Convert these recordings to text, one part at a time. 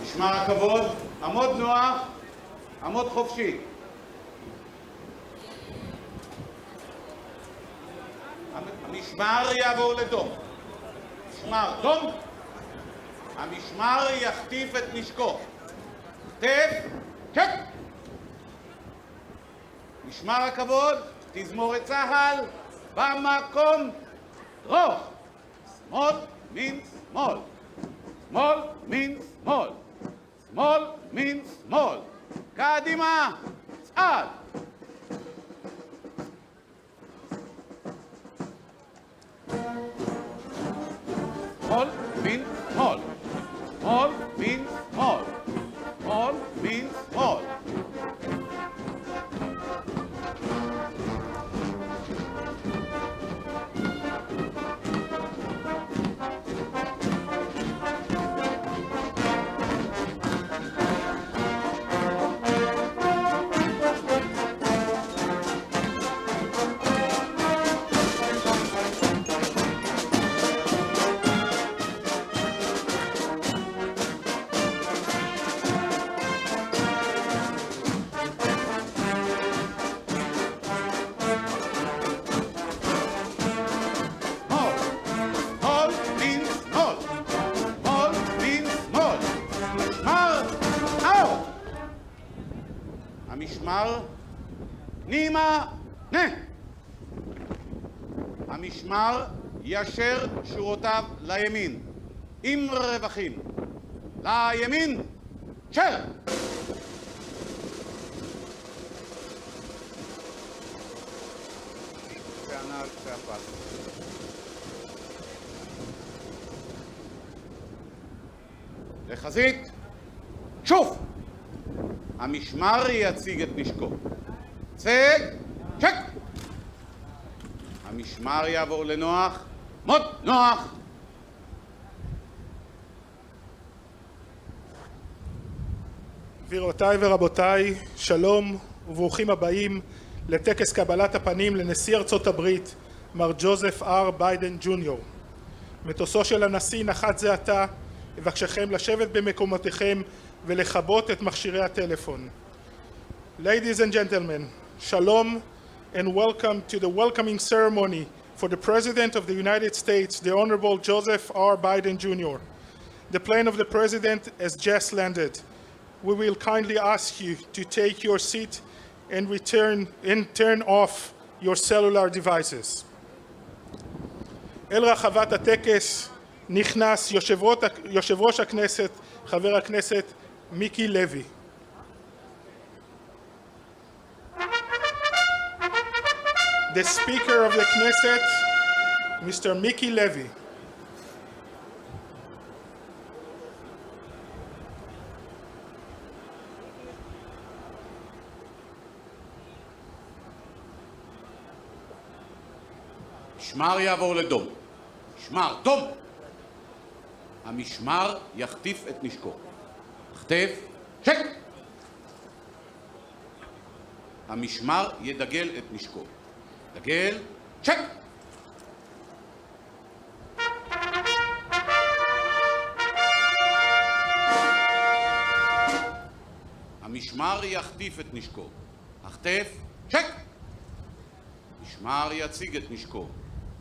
משמר הכבוד, עמוד נוח, עמוד חופשי. המשמר יעבור לדום. משמר דום. המשמר יחטיף את נשקו. כתף, צ'ק! משמר הכבוד, תזמורת צהל, במקום, רוך. שמאל, מין, שמאל. שמאל, מין, שמאל. שמאל, מין, שמאל. קדימה, צעד. שמאל, מין, שמאל. שמאל, מין, שמאל. שמאל, מין, שמאל. המשמר נימה נה. המשמר ישר שורותיו לימין עם רווחים. לימין שר. לחזית שוף. המשמר יציג את נשקו. צג, צ'ק! המשמר יעבור לנוח, מות נוח! גבירותיי ורבותיי, שלום וברוכים הבאים לטקס קבלת הפנים לנשיא ארצות הברית, מר ג'וזף R. ביידן ג'וניור. מטוסו של הנשיא נחת זה עתה, אבקשכם לשבת במקומותיכם ולכבות את מכשירי הטלפון. Ladies and gentlemen, shalom and welcome to the welcoming ceremony for the President of the United States, the Honorable Joseph R. Biden Jr. The plane of the President has just landed. We will kindly ask you to take your seat and turn off your cellular devices. אל רחבת הטקס נכנס יושב ראש הכנסת, חבר הכנסת מיקי לוי. The Speaker of the Knesset, Mr. Miki Levy. משמר יעבור לדום. משמר דום. המשמר יחטיף את נשקו. חטף, צ'ק! המשמר ידגל את נשקו. דגל, צ'ק! המשמר יחטיף את נשקו. החטף, צ'ק! המשמר יציג את נשקו.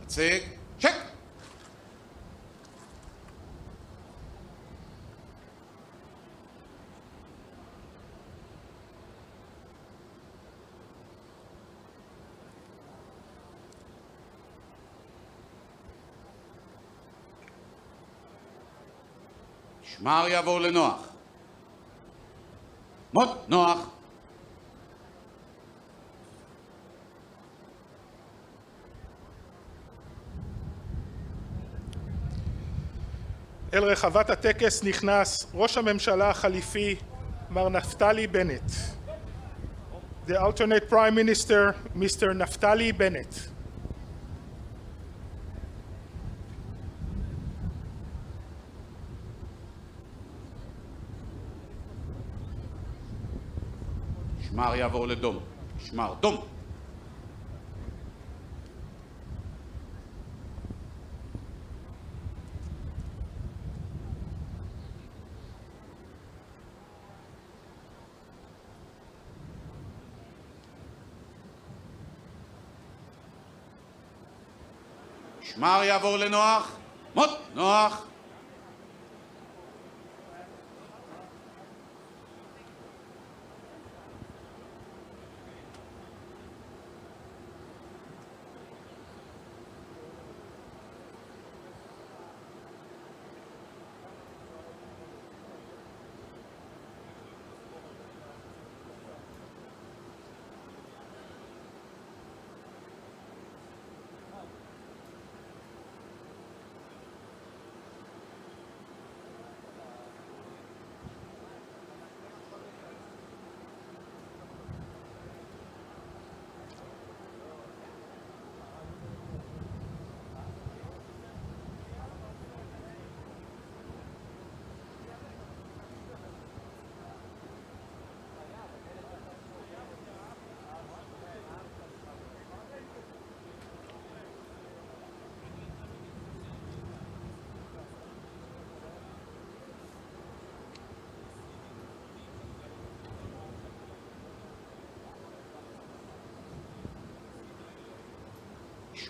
הצג, צ'ק! משמר יעבור לנוח. מות נוח. אל רחבת הטקס נכנס ראש הממשלה החליפי מר נפתלי בנט. The alternate Prime Minister, Mr. נפתלי בנט. משמר יעבור לדום. משמר דום. משמר יעבור לנוח, מוט נוח.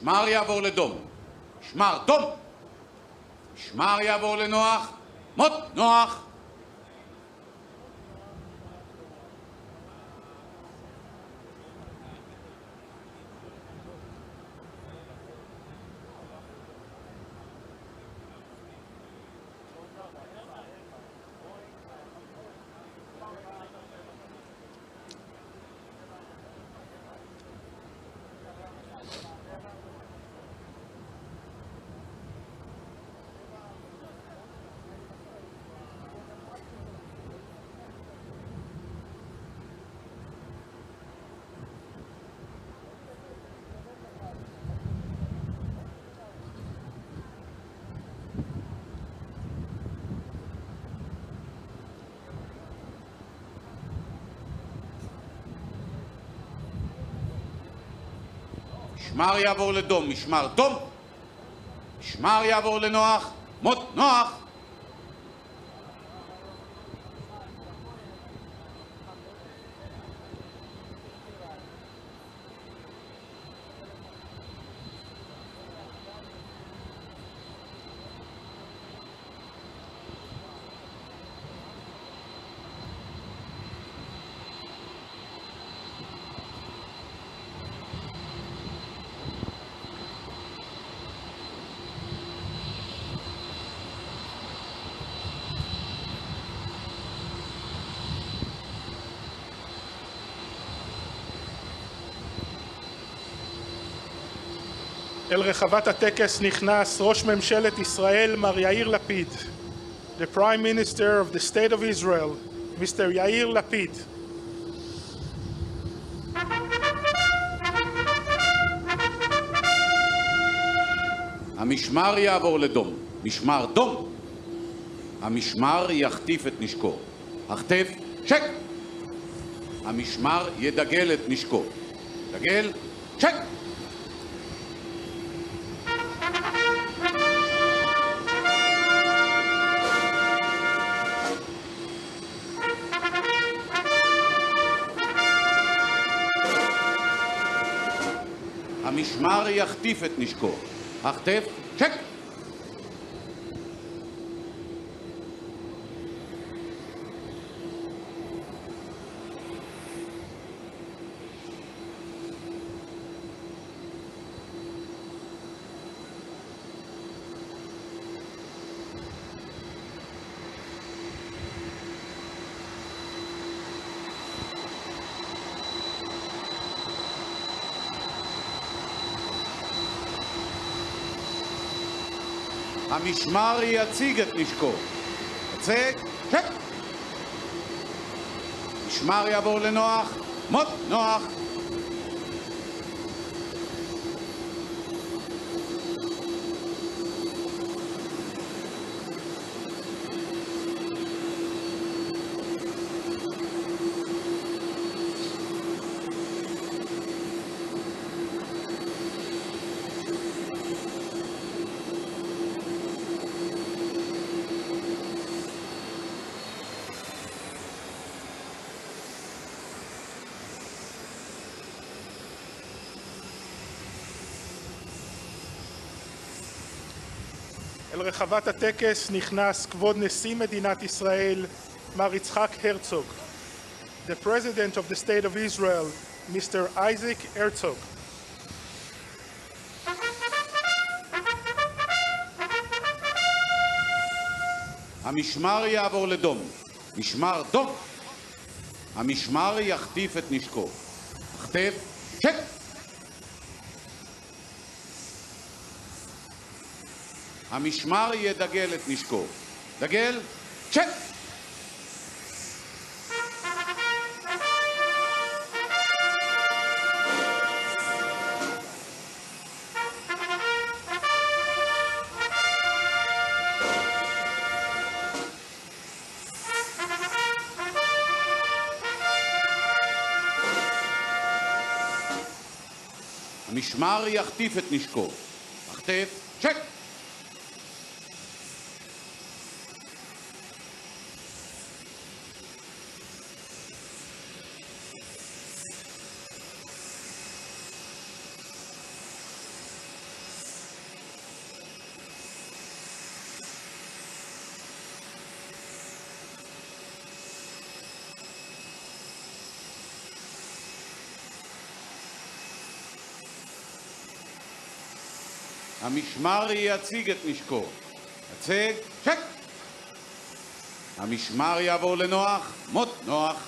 משמר יעבור לדום, משמר דום. משמר יעבור לנוח, מוט נוח. משמר יעבור לדום, משמר דום. משמר יעבור לנוח, מוט נוח. אל רחבת הטקס נכנס ראש ממשלת ישראל מר יאיר לפיד. The Prime Minister of the State of Israel, Mr. יאיר לפיד. המשמר יעבור לדום, משמר דום. המשמר יחטיף את נשקו. החטף, שק. המשמר ידגל את נשקו. דגל, שק. המשמר יחטיף את נשקו. החטף, צ'ק! המשמר יציג את נשקו. יצג, צ'ק! משמר יעבור לנוח, מוט נוח. אל רחבת הטקס נכנס כבוד נשיא מדינת ישראל, מר יצחק הרצוג. The President of the State of Israel, Mr. Isaac Herzog. המשמר יעבור לדום. משמר דום. המשמר יחטיף את נשקו. החטף, צ'ק! המשמר ידגל את נשקו. דגל, צ'ק! המשמר יחטיף את נשקו. החטף, צ'ק! המשמר יציג את נשקו. הצג, צ'ק! המשמר יעבור לנוח, מות נוח.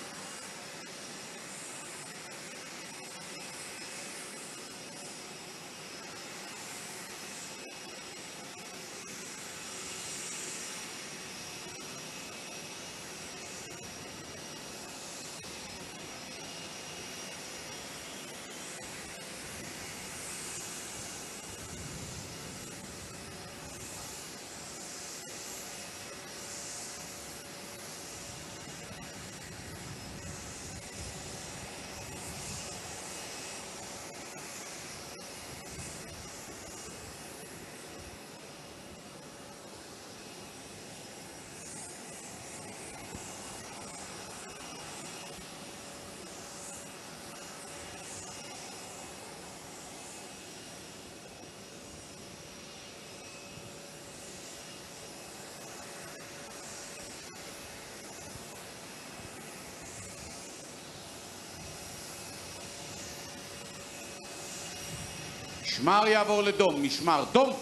משמר יעבור לדום, משמר דום.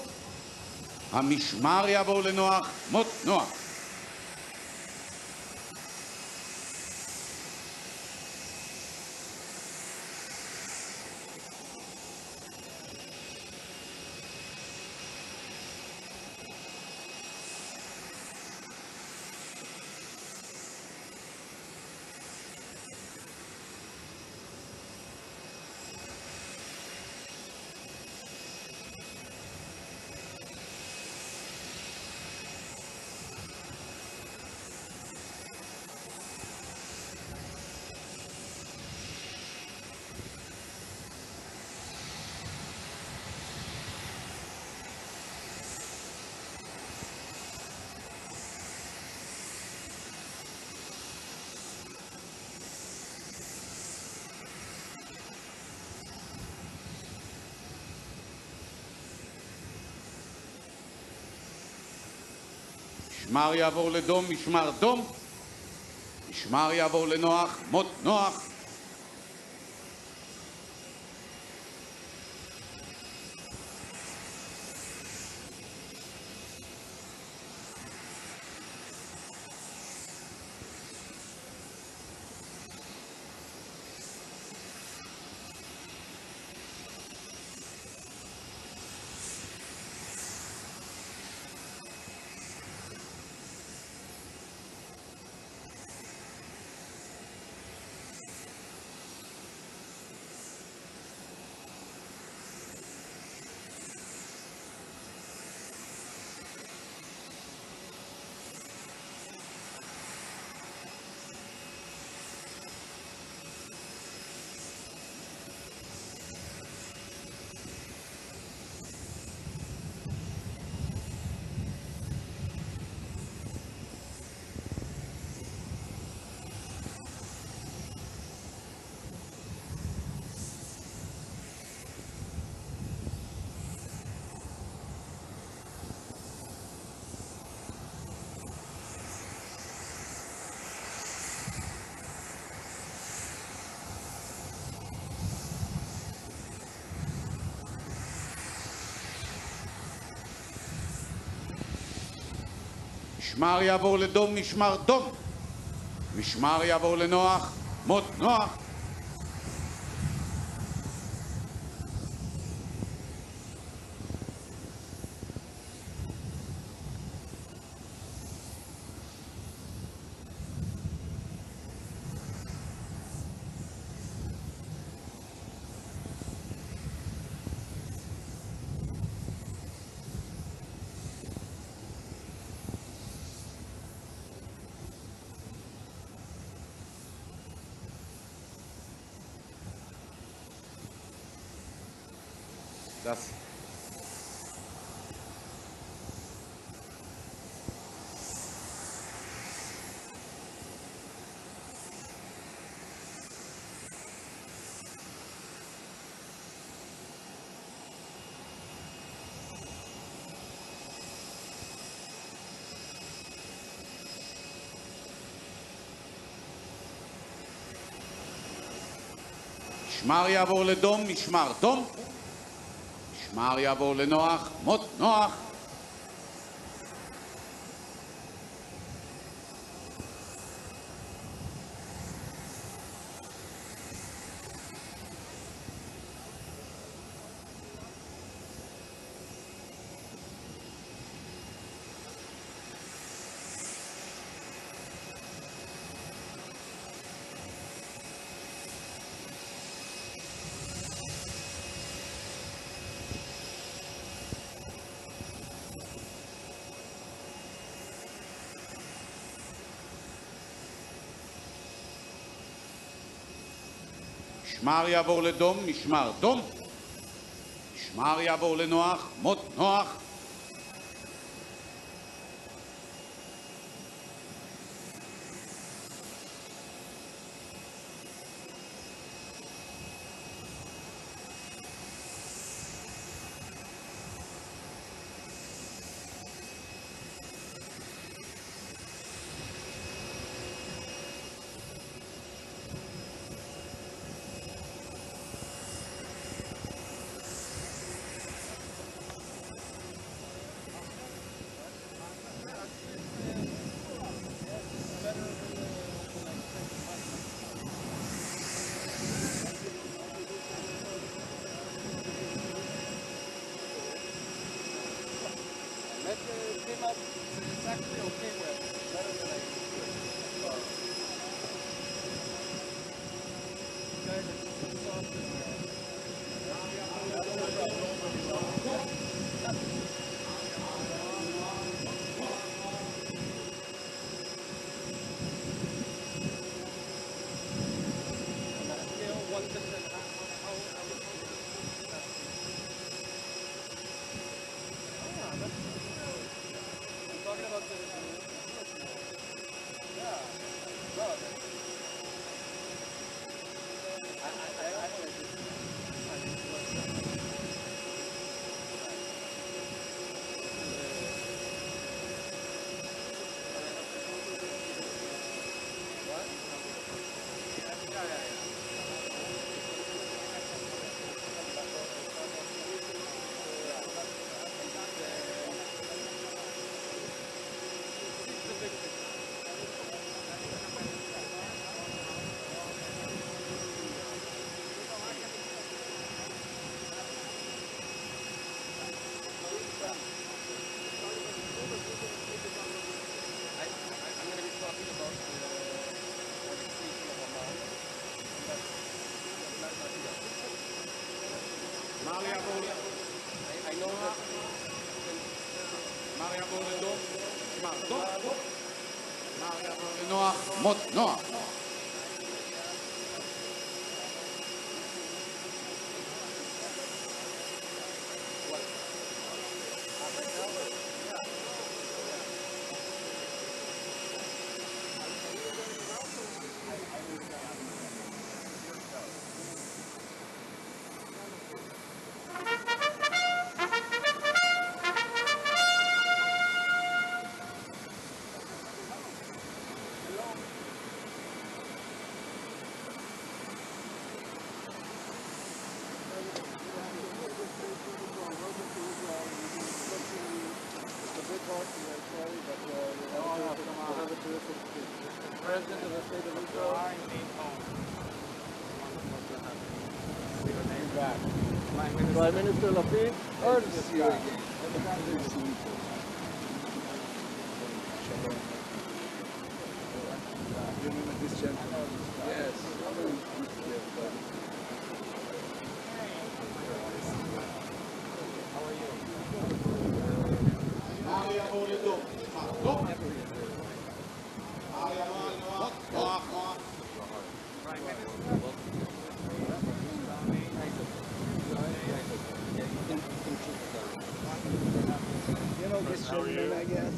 המשמר יעבור לנוח, מות נוח. משמר יעבור לדום, משמר דום. משמר יעבור לנוח, מות נוח. משמר יעבור לדום, משמר דום. משמר יעבור לנוח, מות נוח. Das. משמר יעבור לדום, משמר דום. משמר יעבור לנוח, מות נוח. משמר יעבור לדום, משמר דום. משמר יעבור לנוח, מות נוח. נוח, מות נוח. President of the State of Israel. Prime Minister Lapid. Good to see you again. Good to see you. You remember this gentleman? Yes. You know this gentleman, I guess.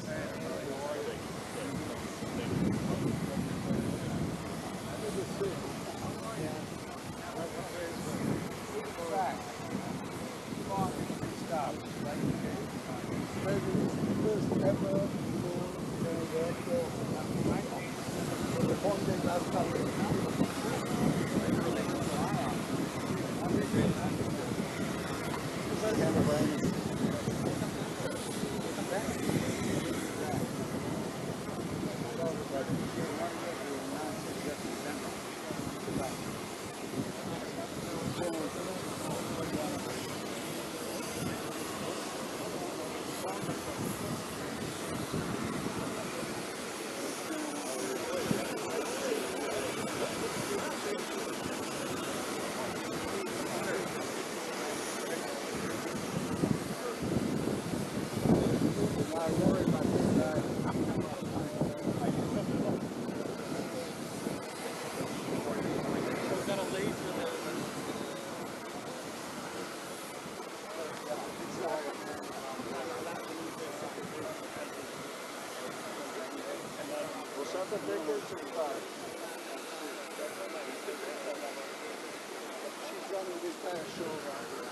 She's running this kind of show around here.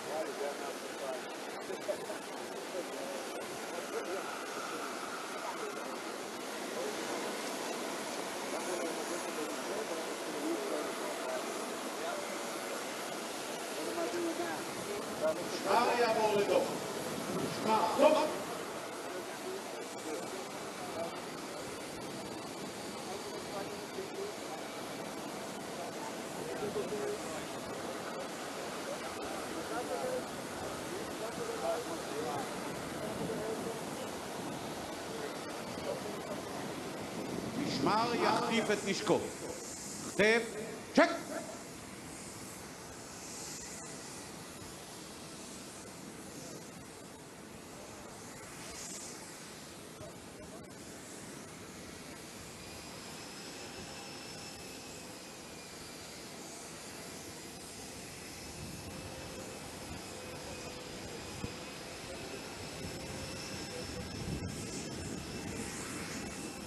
Why is that not What am I doing now? משמר יעבור לדום. משמר, דום. משמר יחטיף את נשקו. החטף, צ'ק!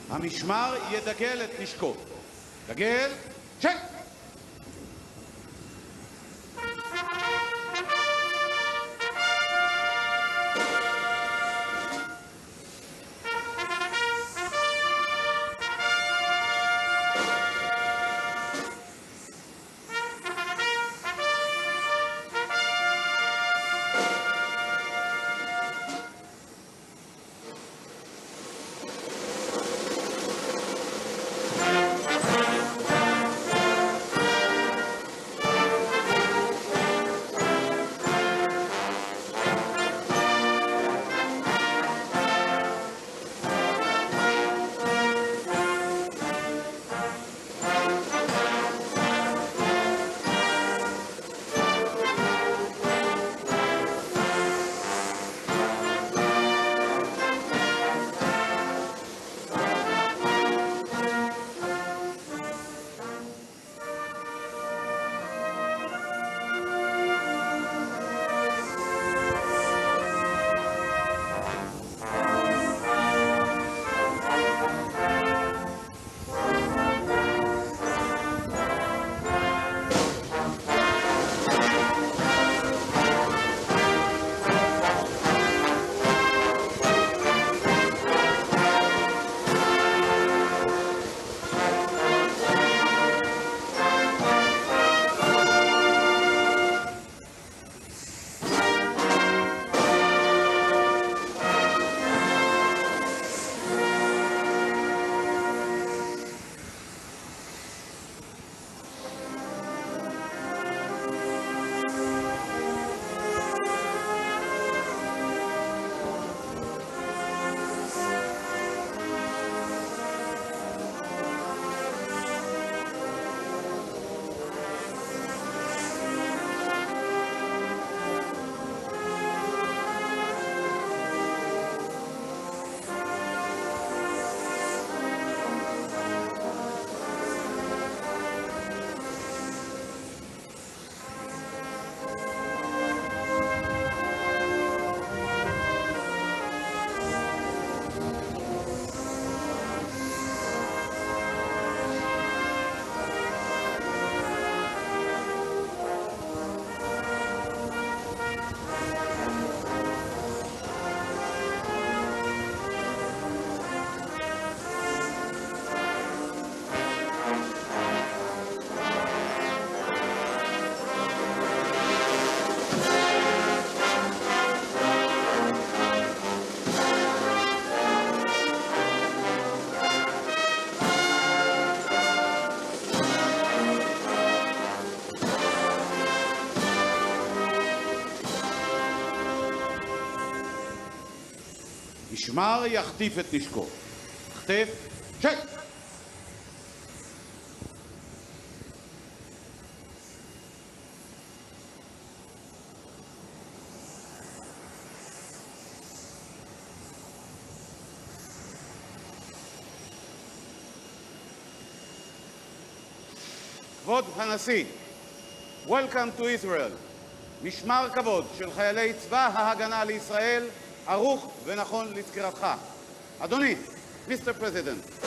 המשמר ידגל את נשקו. דגל, צ'ק! משמר יחטיף את נשקו. החטף, צ'ק! כבוד הנשיא, Welcome to Israel. משמר כבוד של חיילי צבא ההגנה לישראל ערוך ונכון לסקירתך. אדוני, Mr. President.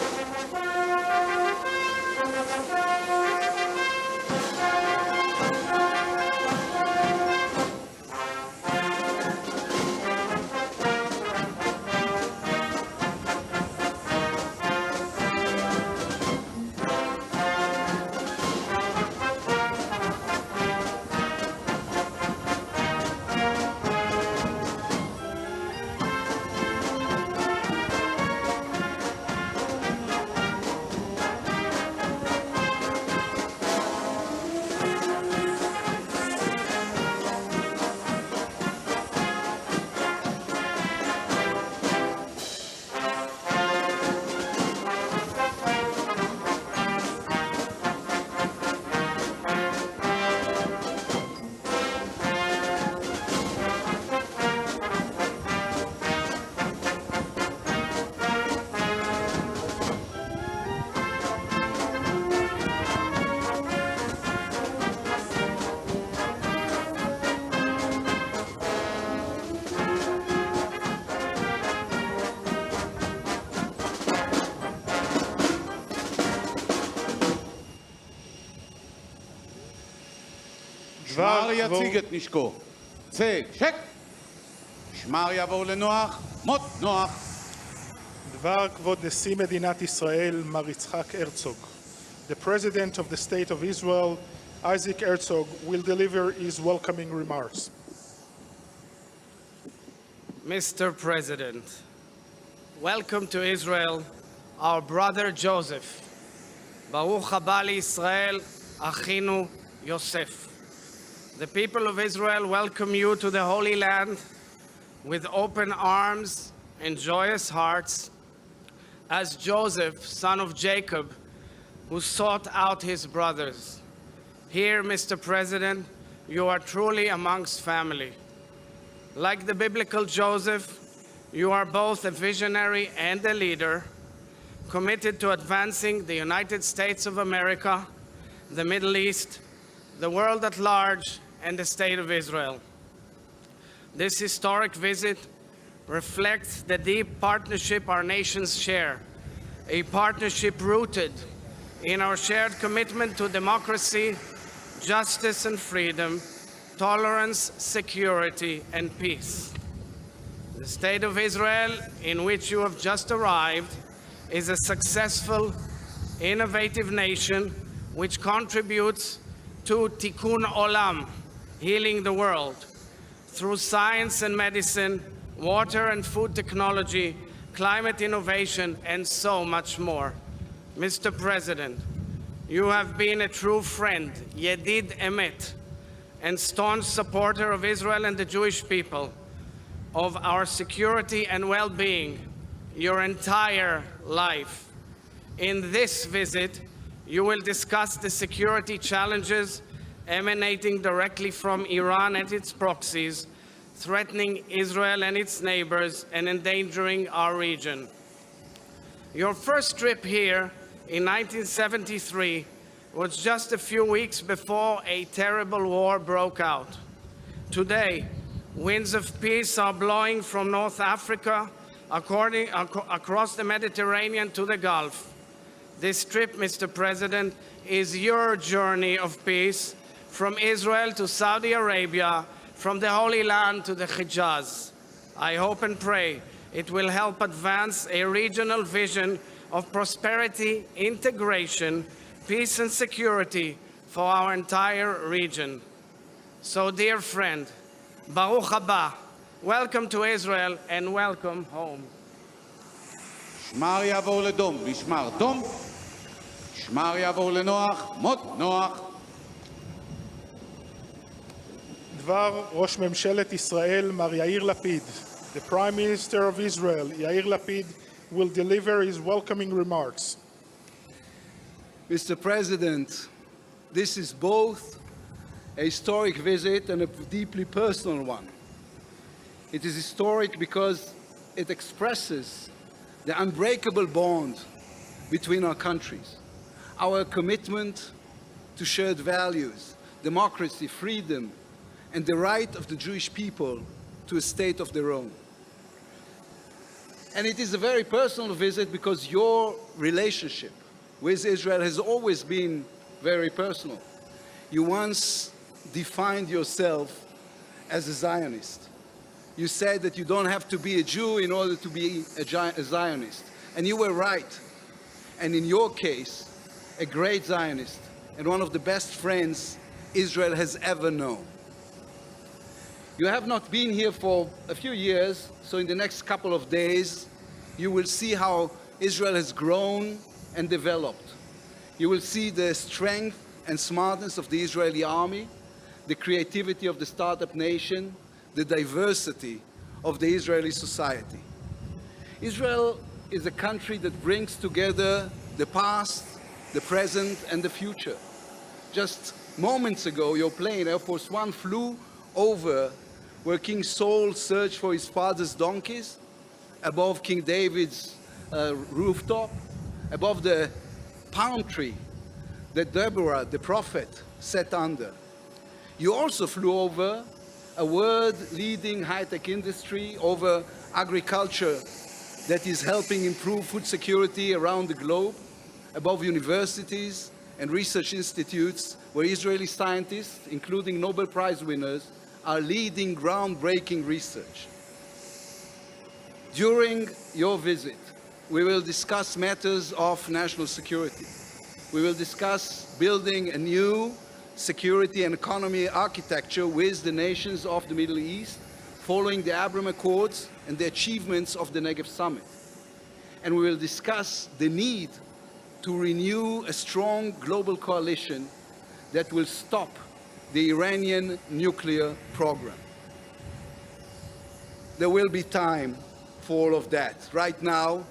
משמר יציג את נשקו. צג, שק! משמר יעבור לנוח, מות נוח. דבר כבוד נשיא מדינת ישראל, מר יצחק הרצוג. The President of the State of Israel, Isaac Herzog, will deliver his welcoming remarks. Mr. President, welcome to Israel, our brother Joseph. Baruch haba liYisrael, Achinu Yosef. The people of Israel welcome you to the Holy Land with open arms and joyous hearts, as Joseph, son of Jacob, who sought out his brothers. Here, Mr. President, you are truly amongst family. Like the biblical Joseph, you are both a visionary and a leader, committed to advancing the United States of America, the Middle East, the world at large, and the State of Israel. This historic visit reflects the deep partnership our nations share, a partnership rooted in our shared commitment to democracy, justice and freedom, tolerance, security, and peace. The State of Israel, in which you have just arrived, is a successful, innovative nation which contributes to Tikkun Olam, healing the world, through science and medicine, water and food technology, climate innovation, and so much more. Mr. President, you have been a true friend, Yedid Emet, and staunch supporter of Israel and the Jewish people, of our security and well-being, your entire life. In this visit, you will discuss the security challenges emanating directly from Iran and its proxies, threatening Israel and its neighbors and endangering our region. Your first trip here in 1973 was just a few weeks before a terrible war broke out. Today, winds of peace are blowing from North Africa across the Mediterranean to the Gulf. This trip, Mr. President, is your journey of peace from Israel to Saudi Arabia, from the Holy Land to the Hijaz. I hope and pray it will help advance a regional vision of prosperity, integration, peace and security for our entire region. So, dear friend, Baruch haba, welcome to Israel and welcome home. משמר יעבור לדום, משמר דום. משמר יעבור לנוח, מות נוח. דבר ראש ממשלת ישראל, מר יאיר לפיד. the Prime Minister of Israel, Yair Lapid, will deliver his welcoming remarks. Mr. President, this is both a historic visit and a deeply personal one. It is historic because it expresses the unbreakable bond between our countries, our commitment to shared values, democracy, freedom, and the right of the Jewish people to a state of their own. And it is a very personal visit because your relationship with Israel has always been very personal. You once defined yourself as a Zionist. You said that you don't have to be a Jew in order to be a Zionist. And you were right. And in your case, a great Zionist and one of the best friends Israel has ever known. You have not been here for a few years, so in the next couple of days, you will see how Israel has grown and developed. You will see the strength and smartness of the Israeli army, the creativity of the startup nation, the diversity of the Israeli society. Israel is a country that brings together the past, the present, and the future. Just moments ago, your plane, Air Force One, flew over where King Saul searched for his father's donkeys, above King David's rooftop, above the palm tree that Deborah, the prophet, sat under. You also flew over a world-leading high-tech industry, over agriculture that is helping improve food security around the globe, above universities and research institutes where Israeli scientists, including Nobel Prize winners, are leading groundbreaking research. During your visit, we will discuss matters of national security. We will discuss building a new security and economy architecture with the nations of the Middle East, following the Abraham Accords and the achievements of the Negev Summit. And we will discuss the need to renew a strong global coalition that will stop the Iranian nuclear program. There will be time for all of that. Right now,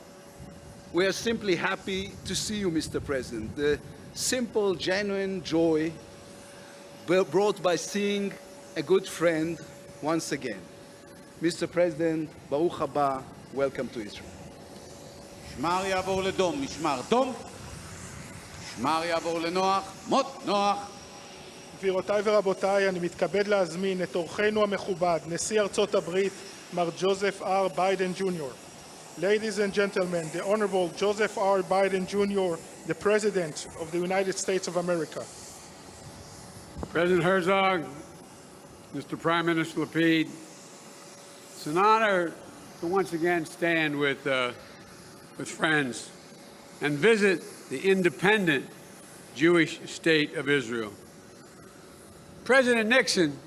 we are simply happy to see you, Mr. President. The simple, genuine joy brought by seeing a good friend once again. Mr. President, Baruch haba, welcome to Israel. משמר יעבור לדום, משמר דום. משמר יעבור לנוח, מות נוח. גבירותיי ורבותיי, אני מתכבד להזמין את אורחנו המכובד, נשיא ארצות הברית, מר ג'וזף R. ביידן ג'וניור. Ladies and gentlemen, the Honorable Joseph R. Biden Jr., the President of the United States of America. President Herzog, Mr. Prime Minister Lapid, it's an honor to once again stand with friends and visit the independent Jewish state of Israel. President Nixon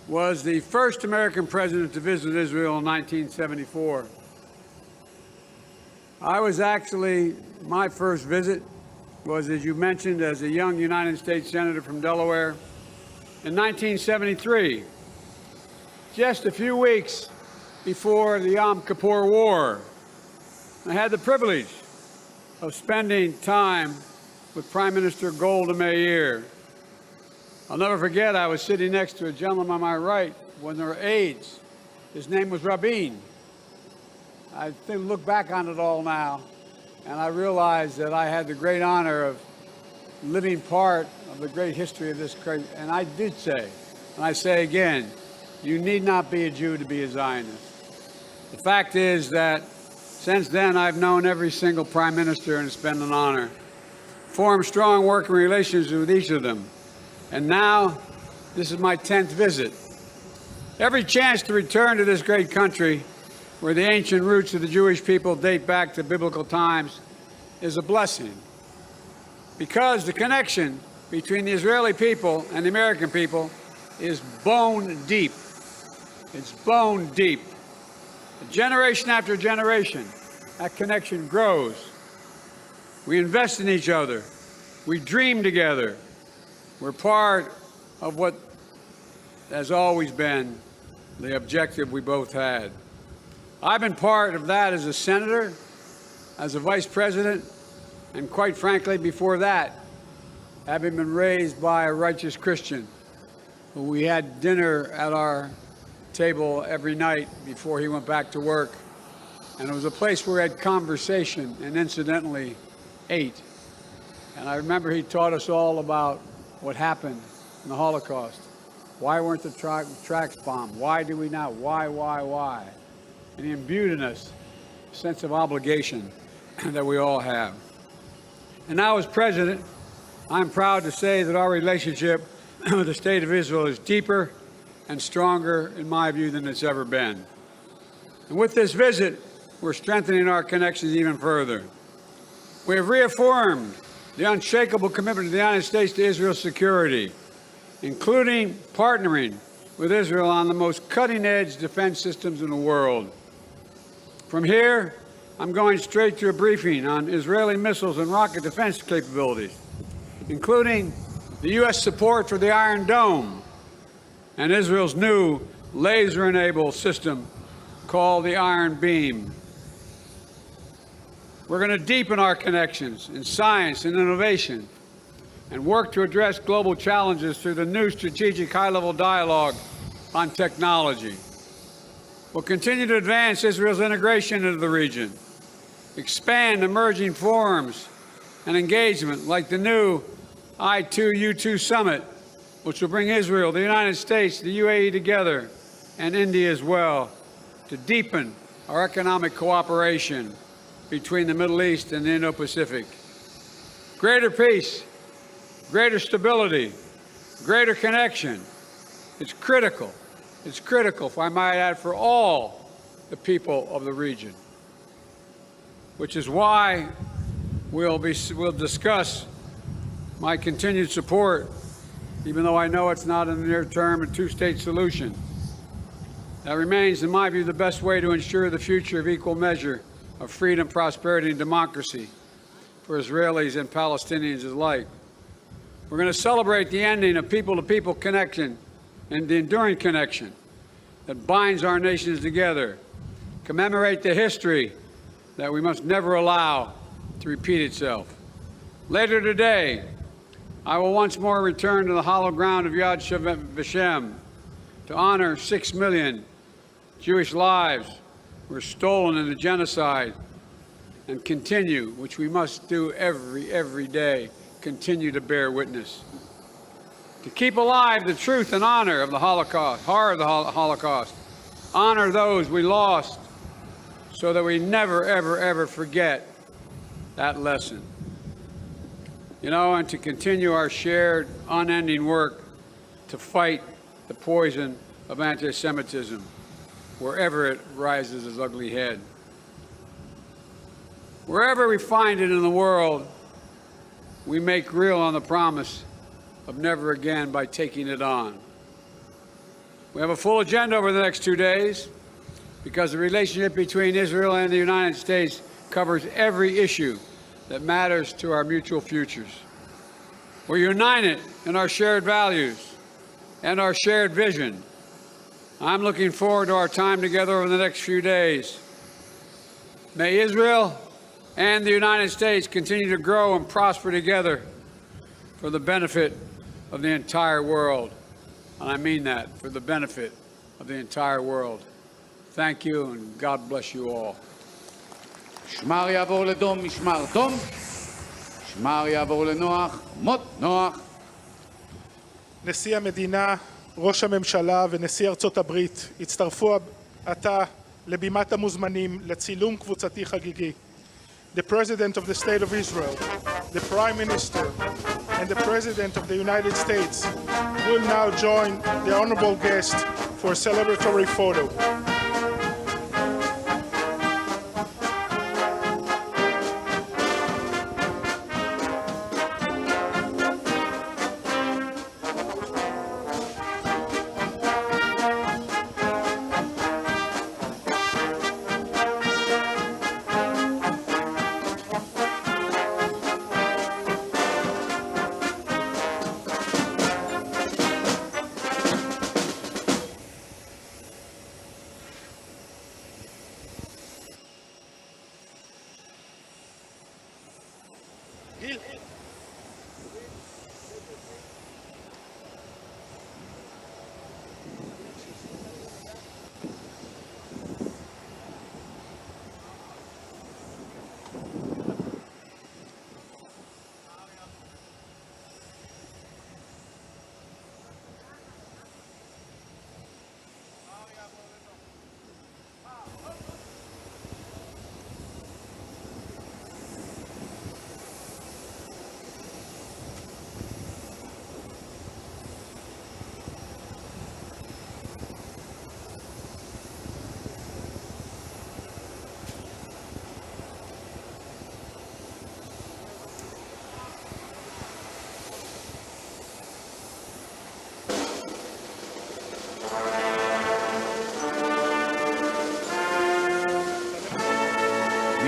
was the first American president to visit Israel in 1974. My first visit was, as you mentioned, as a young United States Senator from Delaware in 1973, just a few weeks before the Yom Kippur War. I had the privilege of spending time with Prime Minister Golda Meir. I'll never forget, I was sitting next to a gentleman on my right when there were aides. His name was Rabin. I look back on it all now, and I realized that I had the great honor of living part of the great history of this great, and I did say, and I say again, you need not be a Jew to be a Zionist. The fact is that since then, I've known every single prime minister, and it's been an honor. Formed strong working relations with each of them. And now, this is my 10th visit. Every chance to return to this great country, where the ancient roots of the Jewish people date back to biblical times, is a blessing. Because the connection between the Israeli people and the American people is bone deep. It's bone deep. Generation after generation, that connection grows. We invest in each other. We dream together. We're part of what has always been the objective we both had. I've been part of that as a senator, as a vice president, and quite frankly, before that, having been raised by a righteous Christian who we had dinner at our table every night before he went back to work. And it was a place where we had conversation and incidentally ate. And I remember he taught us all about what happened in the Holocaust. Why weren't the tracks bombed? Why do we not? Why? And he imbued in us a sense of obligation that we all have. And now as president, I'm proud to say that our relationship with the State of Israel is deeper and stronger, in my view, than it's ever been. And with this visit, we're strengthening our connections even further. We have reaffirmed the unshakable commitment of the United States to Israel's security, including partnering with Israel on the most cutting-edge defense systems in the world. From here, I'm going straight to a briefing on Israeli missiles and rocket defense capabilities, including the U.S. support for the Iron Dome and Israel's new laser-enabled system called the Iron Beam. We're going to deepen our connections in science and innovation and work to address global challenges through the new strategic high-level dialogue on technology. We'll continue to advance Israel's integration into the region, expand emerging forums and engagement like the new I2U2 Summit, which will bring Israel, the United States, the UAE together, and India as well, to deepen our economic cooperation between the Middle East and the Indo-Pacific. Greater peace, greater stability, greater connection. It's critical, if I might add, for all the people of the region, which is why we'll discuss my continued support, even though I know it's not in the near term, a two-state solution. That remains, in my view, the best way to ensure the future of equal measure of freedom, prosperity, and democracy for Israelis and Palestinians alike. We're going to celebrate the ending of people-to-people connection and the enduring connection that binds our nations together, commemorate the history that we must never allow to repeat itself. Later today, I will once more return to the hallowed ground of Yad Vashem to honor 6 million Jewish lives were stolen in the genocide, and continue, which we must do every day, continue to bear witness. To keep alive the truth and honor of the Holocaust, horror of the Holocaust, honor those we lost so that we never, ever forget that lesson. You know, and to continue our shared, unending work to fight the poison of anti-Semitism wherever it rises its ugly head. Wherever we find it in the world, we make real on the promise of never again by taking it on. We have a full agenda over the next 2 days because the relationship between Israel and the United States covers every issue that matters to our mutual futures. We're united in our shared values and our shared vision. I'm looking forward to our time together over the next few days. May Israel and the United States continue to grow and prosper together for the benefit of the entire world. And I mean that, for the benefit of the entire world. Thank you, and God bless you all. משמר יעבור לדום, משמר דום. משמר יעבור לנוח, מות נוח. נשיא המדינה, ראש הממשלה ונשיא ארצות הברית הצטרפו עתה לבימת המוזמנים לצילום קבוצתי חגיגי. The President of the State of Israel, the Prime Minister, and the President of the United States will now join the honorable guest for a celebratory photo.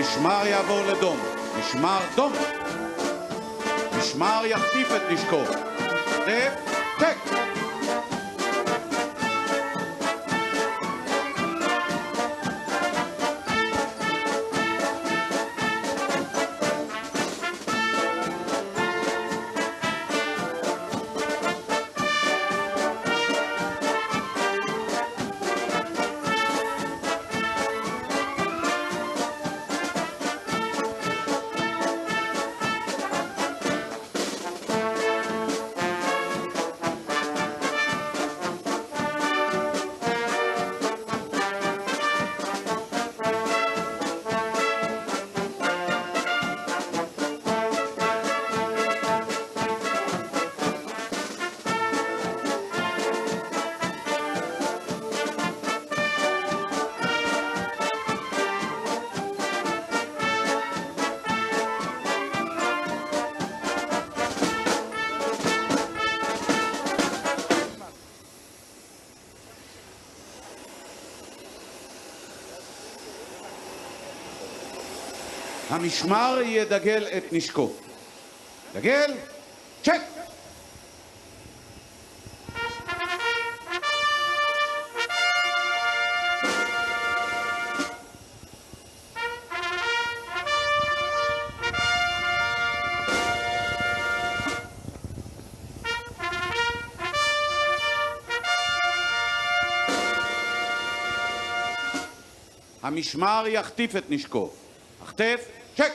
המשמר יעבור לדום. משמר דום. משמר יחטיף את נשקו. חטף, צ'ק. המשמר ידגל את נשקו. דגל, צ'ק! המשמר יחטיף את נשקו. החטף, צ'ק!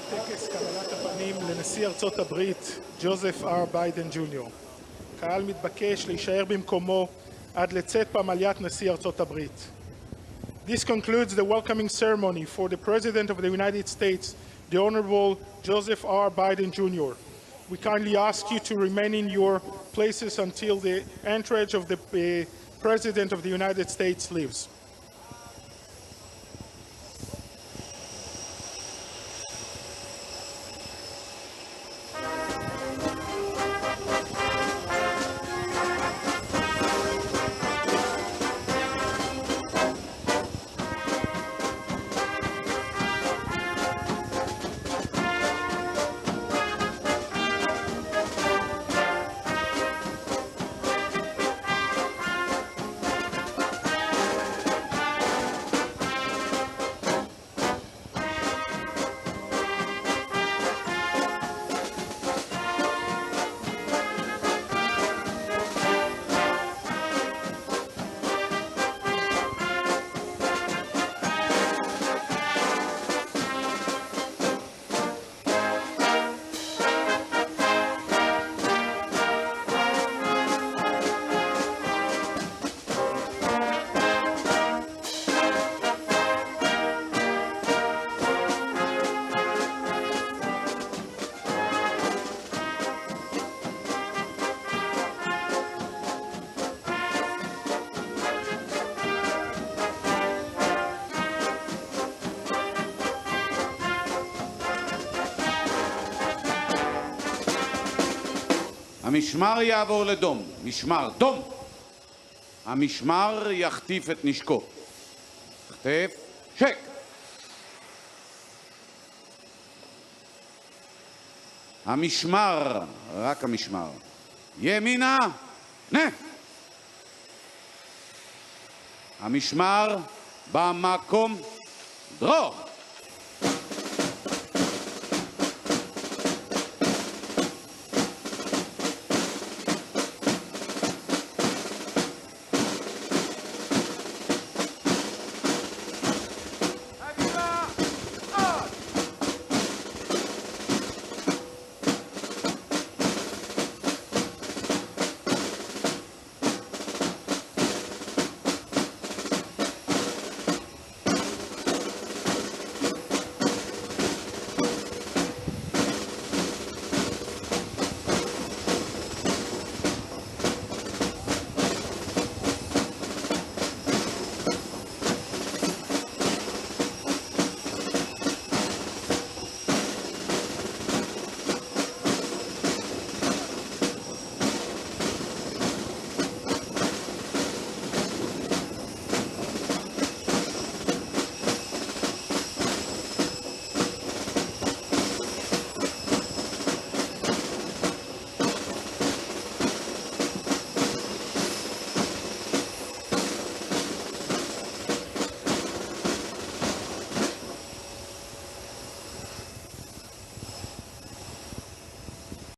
טקס קבלת הפנים לנשיא ארצות הברית ג'וזף אר ביידן ג'וניור. קהל מתבקש להישאר במקומו עד לצאת פמליית נשיא ארצות הברית. This concludes the welcoming ceremony for the President of the United States, the Honorable Joseph R. Biden Jr. We kindly ask you to remain in your places until the entrance of the President of the United States leaves. המשמר יעבור לדום. משמר דום. המשמר יחטיף את נשקו. חטף, צ'ק. המשמר, רק המשמר. ימינה, נה. המשמר במקום. דרור!